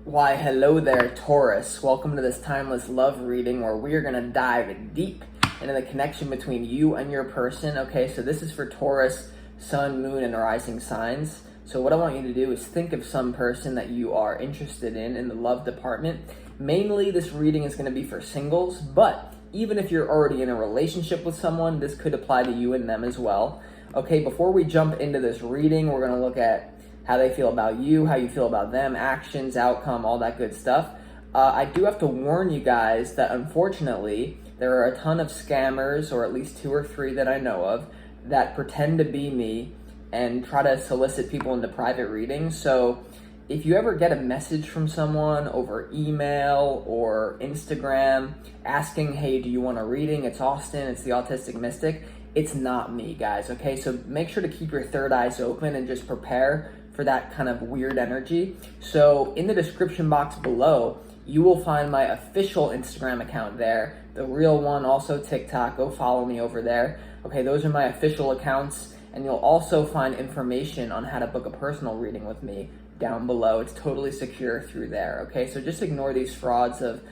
Why, hello there, Taurus. Welcome to this timeless love reading where we are going to dive deep into the connection between you and your person. Okay, so this is for Taurus, sun, moon, and rising signs. So what I want you to do is think of some person that you are interested in the love department. Mainly, this reading is going to be for singles, but even if you're already in a relationship with someone, this could apply to you and them as well. Okay, before we jump into this reading, we're going to look at how they feel about you, how you feel about them, actions, outcome, all that good stuff. I do have to warn you guys that unfortunately, there are a ton of scammers, or at least 2 or 3 that I know of, that pretend to be me and try to solicit people into private readings. So if you ever get a message from someone over email or Instagram asking, hey, do you want a reading? It's Austin, it's the Autistic Mystic. It's not me, guys, okay? So make sure to keep your third eyes open and just prepare for that kind of weird energy. So in the description box below, you will find my official Instagram account there, the real one, also TikTok. Go follow me over there. Okay, those are my official accounts, and you'll also find information on how to book a personal reading with me down below. It's totally secure through there, okay? So just ignore these frauds of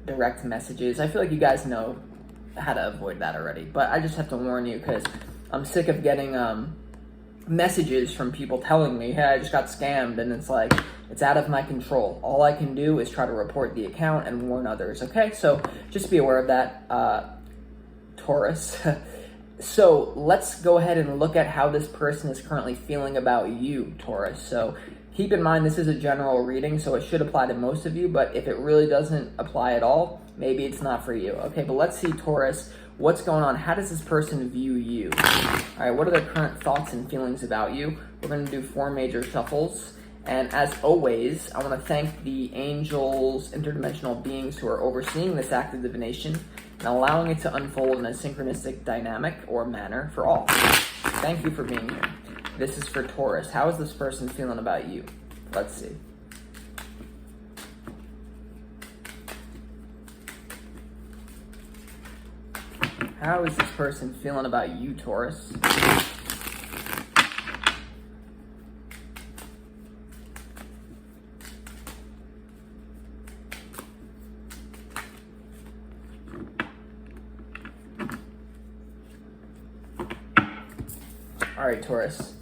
direct messages. I feel like you guys know how to avoid that already, but I just have to warn you because I'm sick of getting messages from people telling me, hey, I just got scammed, and it's like, it's out of my control. All I can do is try to report the account and warn others, okay? So just be aware of that, Taurus. So let's go ahead and look at how this person is currently feeling about you, Taurus. So keep in mind, this is a general reading, so it should apply to most of you, but if it really doesn't apply at all, maybe it's not for you. Okay, but let's see, Taurus, what's going on? How does this person view you? All right, what are their current thoughts and feelings about you? We're going to do 4 major shuffles. And as always, I want to thank the angels, interdimensional beings who are overseeing this active divination and allowing it to unfold in a synchronistic dynamic or manner for all. Thank you for being here. This is for Taurus. How is this person feeling about you? Let's see. How is this person feeling about you, Taurus? All right, Taurus.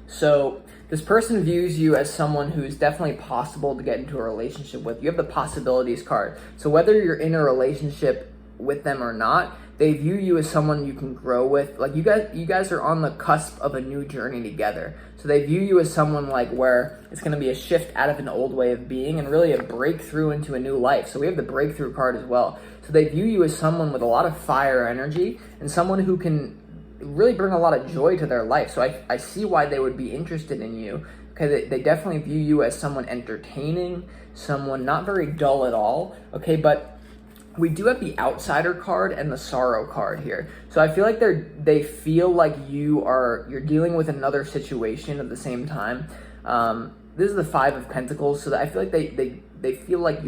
So this person views you as someone who's definitely possible to get into a relationship with. You have the possibilities card. So whether you're in a relationship with them or not, they view you as someone you can grow with. Like you guys are on the cusp of a new journey together. So they view you as someone like where it's going to be a shift out of an old way of being and really a breakthrough into a new life. So we have the breakthrough card as well. So they view you as someone with a lot of fire energy and someone who can really bring a lot of joy to their life. So I see why they would be interested in you. Okay, they definitely view you as someone entertaining, someone not very dull at all. Okay, but we do have the outsider card and the sorrow card here. So I feel like they feel like you're dealing with another situation at the same time. This is the 5 of Pentacles, so that I feel like they feel like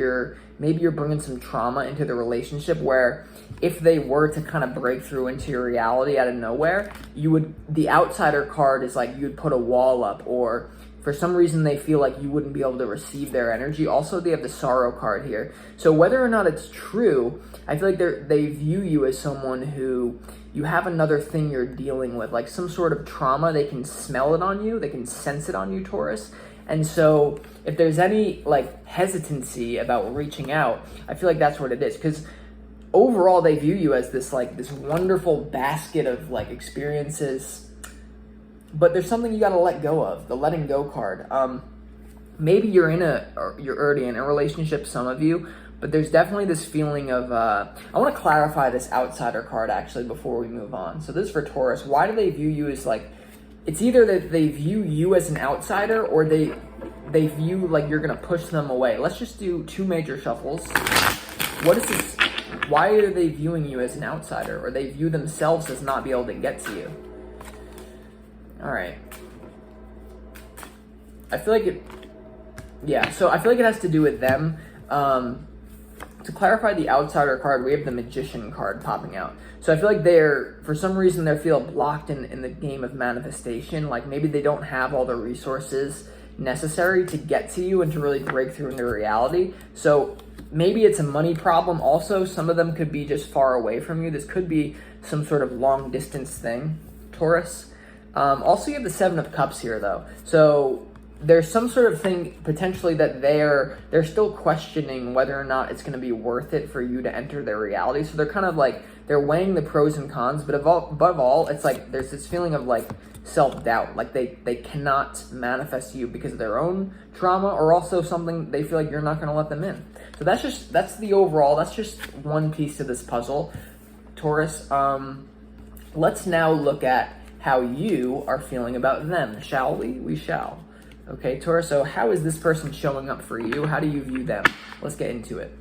maybe you're bringing some trauma into the relationship, where if they were to kind of break through into your reality out of nowhere, the outsider card is like you'd put a wall up, or for some reason they feel like you wouldn't be able to receive their energy. Also, they have the sorrow card here. So whether or not it's true, I feel like they view you as someone who you have another thing you're dealing with, like some sort of trauma. They can smell it on you. They can sense it on you, Taurus. And so if there's any like hesitancy about reaching out, I feel like that's what it is. Because overall, they view you as this wonderful basket of like experiences. But there's something you got to let go of, the letting go card. Maybe you're already in a relationship, some of you, but there's definitely this feeling of, I want to clarify this outsider card actually before we move on. So this is for Taurus. Why do they view you as like, it's either that they view you as an outsider or they view like you're going to push them away. Let's just do 2 major shuffles. What is this? Why are they viewing you as an outsider, or they view themselves as not be able to get to you? All right. I feel like so I feel like it has to do with them. To clarify the outsider card, we have the Magician card popping out. So I feel like for some reason, they feel blocked in the game of manifestation. Like maybe they don't have all the resources necessary to get to you and to really break through into reality. So maybe it's a money problem also. Some of them could be just far away from you. This could be some sort of long distance thing, Taurus. Also, you have the Seven of Cups here, though. So there's some sort of thing potentially that they're still questioning whether or not it's going to be worth it for you to enter their reality. So they're kind of like, they're weighing the pros and cons, but above all, it's like there's this feeling of like self-doubt, like they cannot manifest you because of their own trauma, or also something they feel like you're not going to let them in. So that's the overall, that's just one piece of this puzzle, Taurus. Let's now look at how you are feeling about them, shall we? We shall. Okay, Taurus, so how is this person showing up for you? How do you view them? Let's get into it.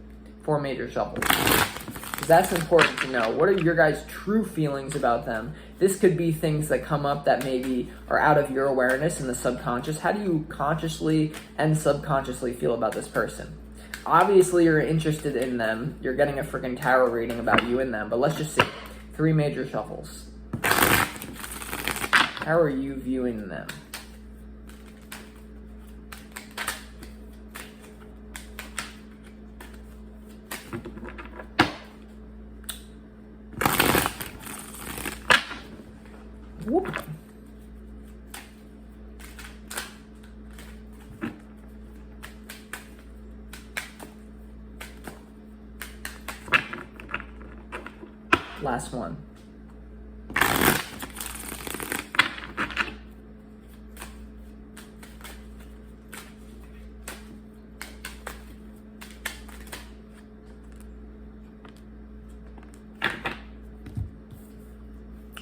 4 major shuffles. Because that's important to know. What are your guys' true feelings about them? This could be things that come up that maybe are out of your awareness in the subconscious. How do you consciously and subconsciously feel about this person? Obviously, you're interested in them. You're getting a freaking tarot reading about you and them. But let's just see. 3 major shuffles. How are you viewing them? Whoop. Last one.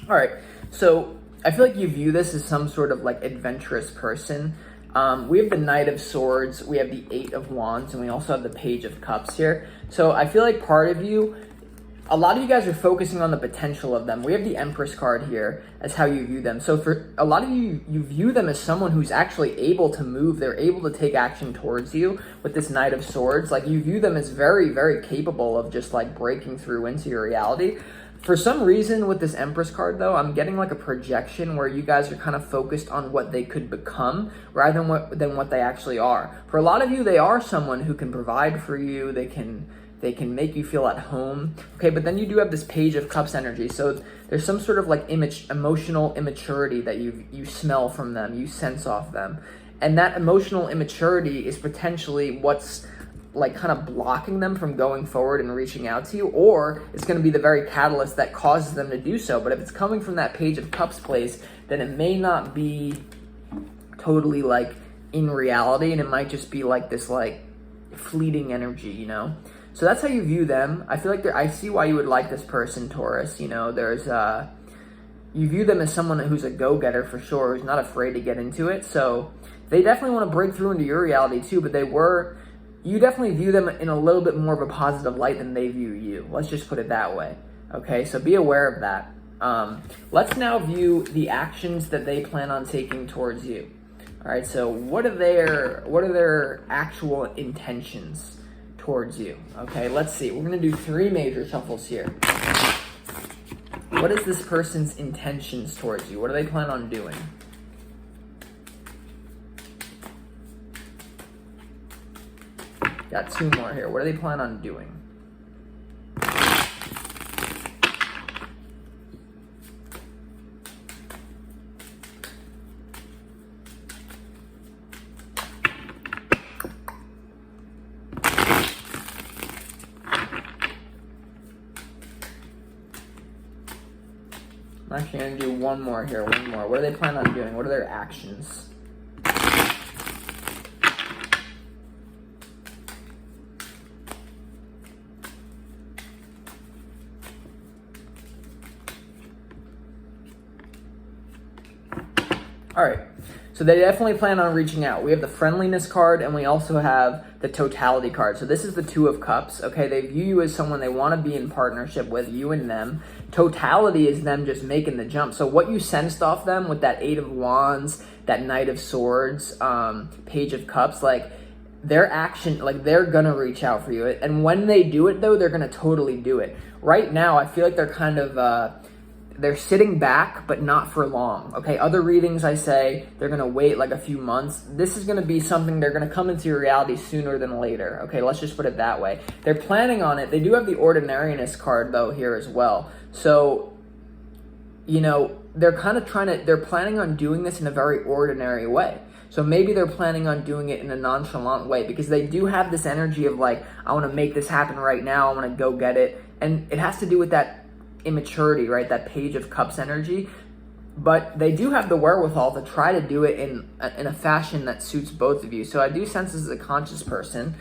All right, so I feel like you view this as some sort of like adventurous person. We have the Knight of Swords, we have the 8 of Wands, and we also have the Page of Cups here. So I feel like part of you, a lot of you guys are focusing on the potential of them. We have the Empress card here as how you view them. So for a lot of you, you view them as someone who's actually able to move. They're able to take action towards you with this Knight of Swords. Like, you view them as very, very capable of just like breaking through into your reality. For some reason with this Empress card though, I'm getting like a projection where you guys are kind of focused on what they could become rather than what they actually are. For a lot of you, they are someone who can provide for you. They can make you feel at home. Okay, but then you do have this Page of Cups energy. So there's some sort of like emotional immaturity that you smell from them, you sense off them. And that emotional immaturity is potentially what's like kind of blocking them from going forward and reaching out to you, or it's going to be the very catalyst that causes them to do so. But if it's coming from that Page of Cups place, then it may not be totally like in reality, and it might just be like this like fleeting energy, you know? So that's how you view them. I feel like I see why you would like this person, Taurus. You know, you view them as someone who's a go-getter for sure, who's not afraid to get into it. So they definitely want to break through into your reality too, but you definitely view them in a little bit more of a positive light than they view you. Let's just put it that way. Okay, so be aware of that. Let's now view the actions that they plan on taking towards you. All right, so what are their actual intentions towards you? Okay, let's see. We're gonna do 3 major shuffles here. What is this person's intentions towards you? What do they plan on doing? Got 2 more here. What do they plan on doing? I'm actually going to do 1 more here. 1 more. What do they plan on doing? What are their actions? All right, so they definitely plan on reaching out. We have the friendliness card, and we also have the totality card. So this is the 2 of Cups, okay? They view you as someone they want to be in partnership with, you and them. Totality is them just making the jump. So what you sensed off them with that 8 of Wands, that Knight of Swords, Page of Cups, like their action, like they're gonna reach out for you. And when they do it though, they're gonna totally do it. Right now, I feel like they're kind of, they're sitting back, but not for long, okay? Other readings, I say, they're going to wait like a few months. This is going to be something they're going to come into your reality sooner than later, okay? Let's just put it that way. They're planning on it. They do have the ordinariness card, though, here as well. So, you know, they're kind of they're planning on doing this in a very ordinary way. So maybe they're planning on doing it in a nonchalant way, because they do have this energy of like, I want to make this happen right now. I want to go get it. And it has to do with that immaturity, right? That Page of Cups energy. But they do have the wherewithal to try to do it in a fashion that suits both of you. So I do sense this is a conscious person.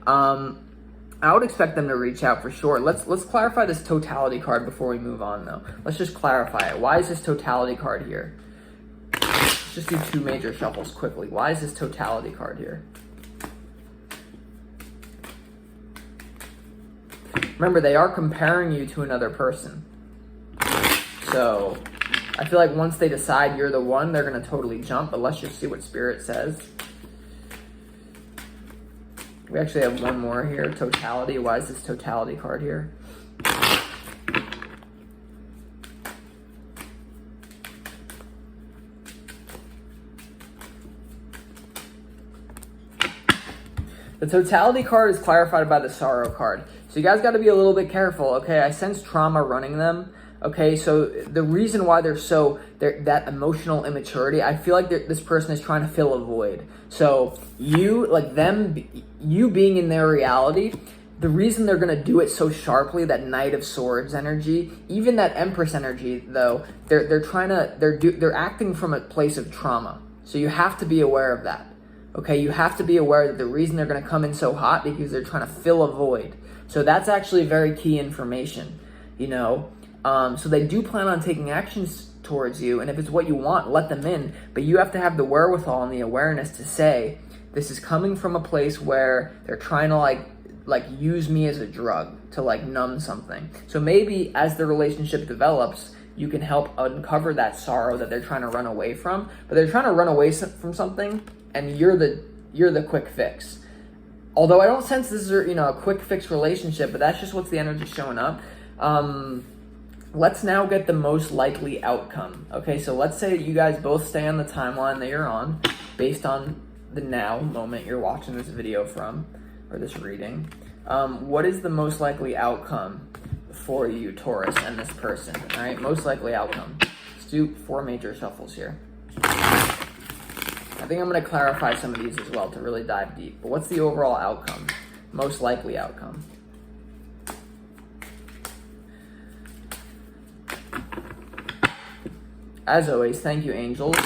I would expect them to reach out for sure. Let's clarify this totality card before we move on, though. Let's just clarify it. Why is this totality card here? Let's just do 2 major shuffles quickly. Why is this totality card here? Remember, they are comparing you to another person. So I feel like once they decide you're the one, they're going to totally jump. But let's just see what Spirit says. We actually have one more here, totality. Why is this totality card here? The totality card is clarified by the sorrow card. So you guys got to be a little bit careful, okay? I sense trauma running them. Okay, so the reason why they're that emotional immaturity, I feel like this person is trying to fill a void. So you being in their reality, the reason they're going to do it so sharply, that Knight of Swords energy, even that Empress energy, though, they're acting from a place of trauma. So you have to be aware of that. Okay, you have to be aware that the reason they're going to come in so hot because they're trying to fill a void. So that's actually very key information, you know. So they do plan on taking actions towards you, and if it's what you want, let them in. But you have to have the wherewithal and the awareness to say, this is coming from a place where they're trying to like use me as a drug to like numb something. So maybe as the relationship develops, you can help uncover that sorrow that they're trying to run away from. But they're trying to run away from something, and you're the quick fix. Although I don't sense this is, you know, a quick fix relationship, but that's just what's the energy showing up. Let's now get the most likely outcome. Okay, so let's say you guys both stay on the timeline that you're on, based on the now moment you're watching this video from, or this reading. What is the most likely outcome for you, Taurus, and this person? All right, most likely outcome. Let's do 4 major shuffles here. I think I'm going to clarify some of these as well to really dive deep. But what's the overall outcome? Most likely outcome. As always, thank you, angels.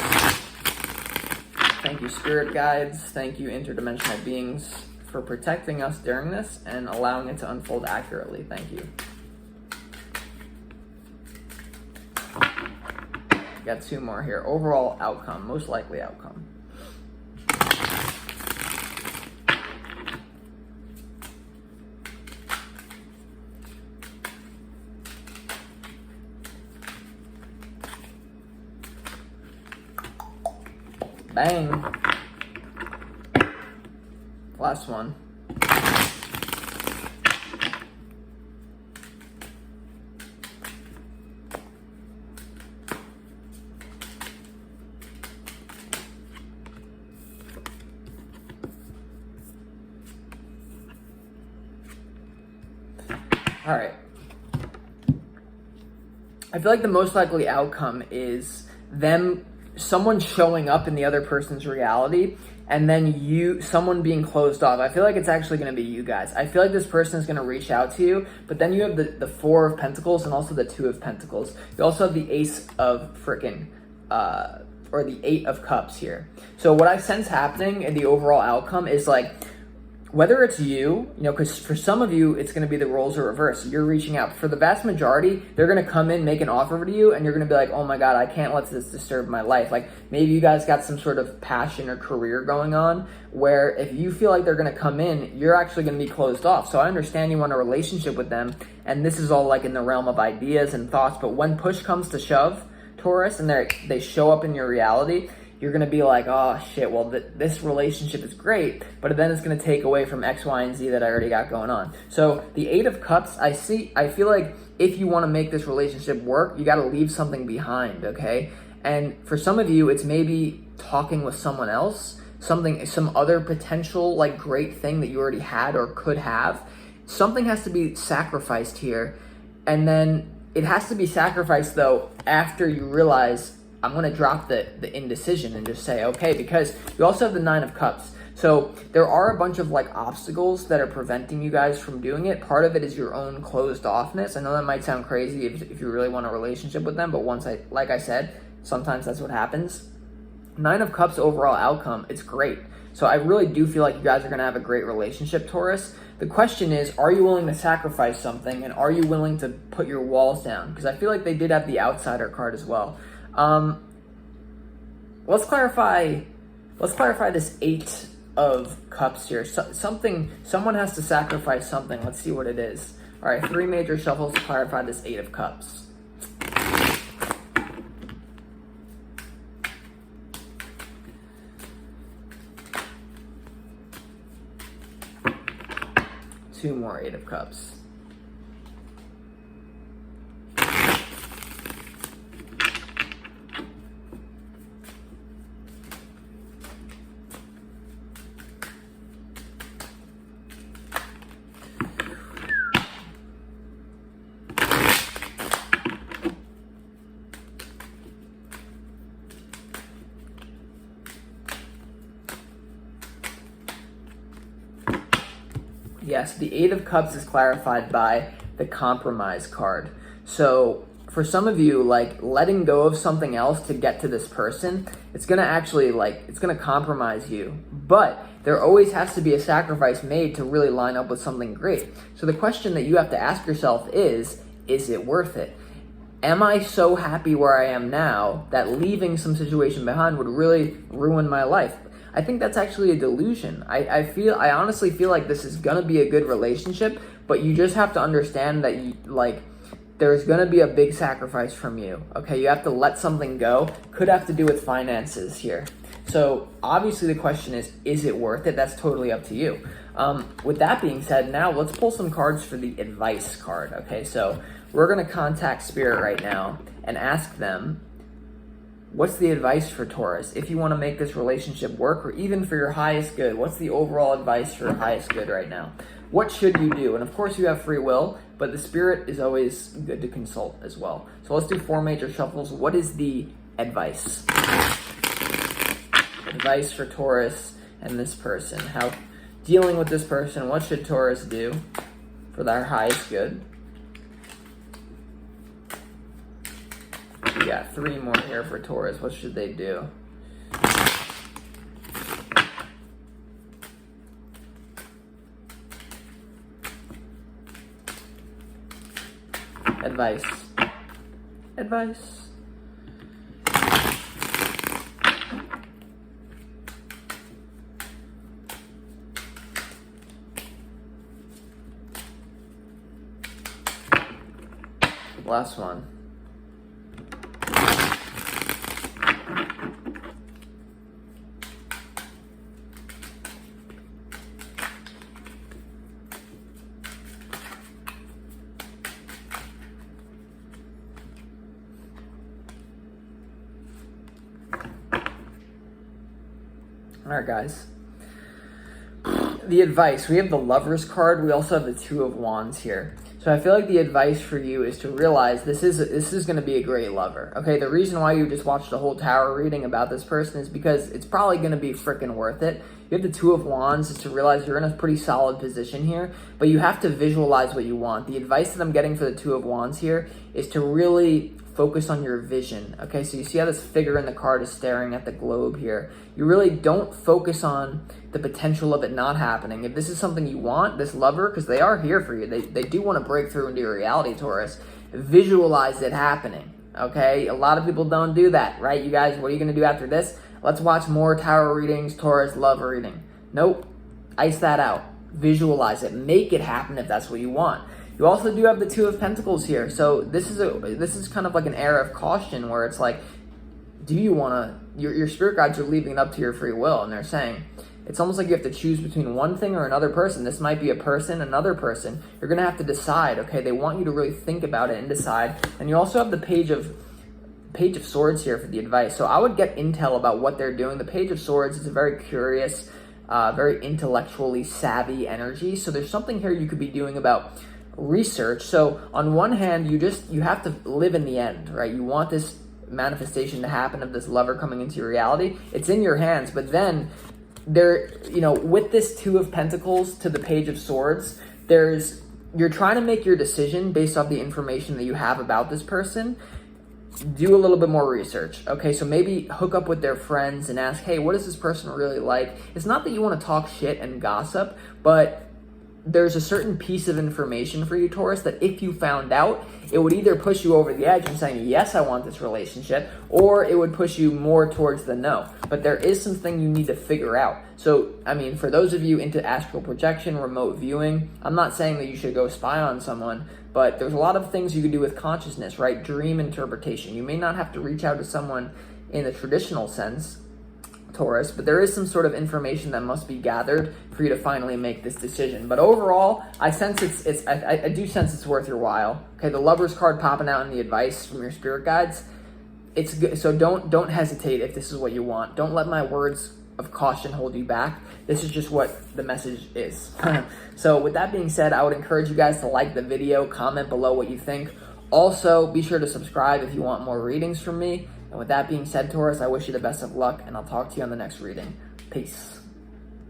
Thank you, spirit guides. Thank you, interdimensional beings, for protecting us during this and allowing it to unfold accurately. Thank you. Got 2 more here. Overall outcome, most likely outcome. Bang. Last one. All right. I feel like the most likely outcome is someone showing up in the other person's reality, and then someone being closed off. I feel like it's actually going to be you guys. I feel like this person is going to reach out to you, but then you have the 4 of Pentacles and also the 2 of Pentacles. You also have the Ace of or the 8 of Cups here. So what I sense happening in the overall outcome is like, whether it's you know, because for some of you, it's going to be the roles are reversed. You're reaching out. For the vast majority, they're going to come in, make an offer to you, and you're going to be like, oh my God, I can't let this disturb my life. Like maybe you guys got some sort of passion or career going on where if you feel like they're going to come in, you're actually going to be closed off. So I understand you want a relationship with them, and this is all like in the realm of ideas and thoughts. But when push comes to shove, Taurus, and they show up in your reality, you're going to be like, oh shit, well, this relationship is great, but then it's going to take away from X, Y, and Z that I already got going on. So the 8 of Cups, I feel like if you want to make this relationship work, you got to leave something behind, okay? And for some of you, it's maybe talking with someone else, some other potential like great thing that you already had or could have. Something has to be sacrificed here. And then it has to be sacrificed though after you realize, I'm going to drop the indecision and just say, okay, because you also have the 9 of Cups. So there are a bunch of like obstacles that are preventing you guys from doing it. Part of it is your own closed offness. I know that might sound crazy if you really want a relationship with them, but like I said, sometimes that's what happens. 9 of Cups overall outcome, it's great. So I really do feel like you guys are going to have a great relationship, Taurus. The question is, are you willing to sacrifice something, and are you willing to put your walls down? Because I feel like they did have the outsider card as well. Let's clarify this 8 of Cups here. Someone has to sacrifice something. Let's see what it is. All right, 3 major shuffles to clarify this 8 of Cups. Two more 8 of Cups. Yes, the 8 of Cups is clarified by the compromise card. So for some of you, like letting go of something else to get to this person, it's going to actually it's going to compromise you. But there always has to be a sacrifice made to really line up with something great. So the question that you have to ask yourself is it worth it? Am I so happy where I am now that leaving some situation behind would really ruin my life? I think that's actually a delusion. I honestly feel like this is gonna be a good relationship, but you just have to understand that there's gonna be a big sacrifice from you. Okay, you have to let something go. Could have to do with finances here. So obviously the question is it worth it? That's totally up to you. With that being said, now let's pull some cards for the advice card. Okay, so we're gonna contact Spirit right now and ask them, what's the advice for Taurus? If you want to make this relationship work, or even for your highest good, what's the overall advice for your highest good right now? What should you do? And of course you have free will, but the Spirit is always good to consult as well. So let's do 4 major shuffles. What is the advice? Advice for Taurus and this person. How dealing with this person, what should Taurus do for their highest good? We got 3 more here for Taurus. What should they do? Advice. Advice. Last one. All right, guys. The advice. We have the Lovers card. We also have the 2 of Wands here. So I feel like the advice for you is to realize this is going to be a great lover. Okay, the reason why you just watched the whole tarot reading about this person is because it's probably going to be freaking worth it. You have the 2 of Wands is to realize you're in a pretty solid position here, but you have to visualize what you want. The advice that I'm getting for the 2 of Wands here is to really focus on your vision. Okay, so you see how this figure in the card is staring at the globe here. You really don't focus on the potential of it not happening. If this is something you want, this lover, because they are here for you, they do want to break through into your reality, Taurus, visualize it happening. Okay, a lot of people don't do that, right? You guys, what are you going to do after this? Let's watch more tarot readings, Taurus love reading. Nope, ice that out. Visualize it. Make it happen if that's what you want. You also do have the 2 of Pentacles here. So this is kind of like an era of caution where it's like, do you want to your spirit guides are leaving it up to your free will, and they're saying it's almost like you have to choose between one thing or another person. This might be a person, another person. You're going to have to decide, okay? They want you to really think about it and decide. And you also have the Page of Swords here for the advice. So I would get intel about what they're doing. The Page of Swords is a very curious, very intellectually savvy energy. So there's something here you could be doing about research. So on one hand, you have to live in the end, right? You want this manifestation to happen of this lover coming into your reality. It's in your hands, but then with this Two of Pentacles to the Page of Swords, you're trying to make your decision based off the information that you have about this person. Do a little bit more research. Okay, so maybe hook up with their friends and ask, hey, what is this person really like? It's not that you want to talk shit and gossip, but there's a certain piece of information for you, Taurus, that if you found out, it would either push you over the edge and saying, yes, I want this relationship, or it would push you more towards the no. But there is something you need to figure out. So, I mean, for those of you into astral projection, remote viewing, I'm not saying that you should go spy on someone, but there's a lot of things you can do with consciousness, right? Dream interpretation. You may not have to reach out to someone in the traditional sense, Taurus, but there is some sort of information that must be gathered for you to finally make this decision. But overall, I sense I do sense it's worth your while. Okay, the Lover's card popping out in the advice from your spirit guides. It's good. So don't hesitate if this is what you want. Don't let my words of caution hold you back. This is just what the message is. So with that being said, I would encourage you guys to like the video, comment below what you think. Also, be sure to subscribe if you want more readings from me. And with that being said, Taurus, I wish you the best of luck, and I'll talk to you on the next reading. Peace.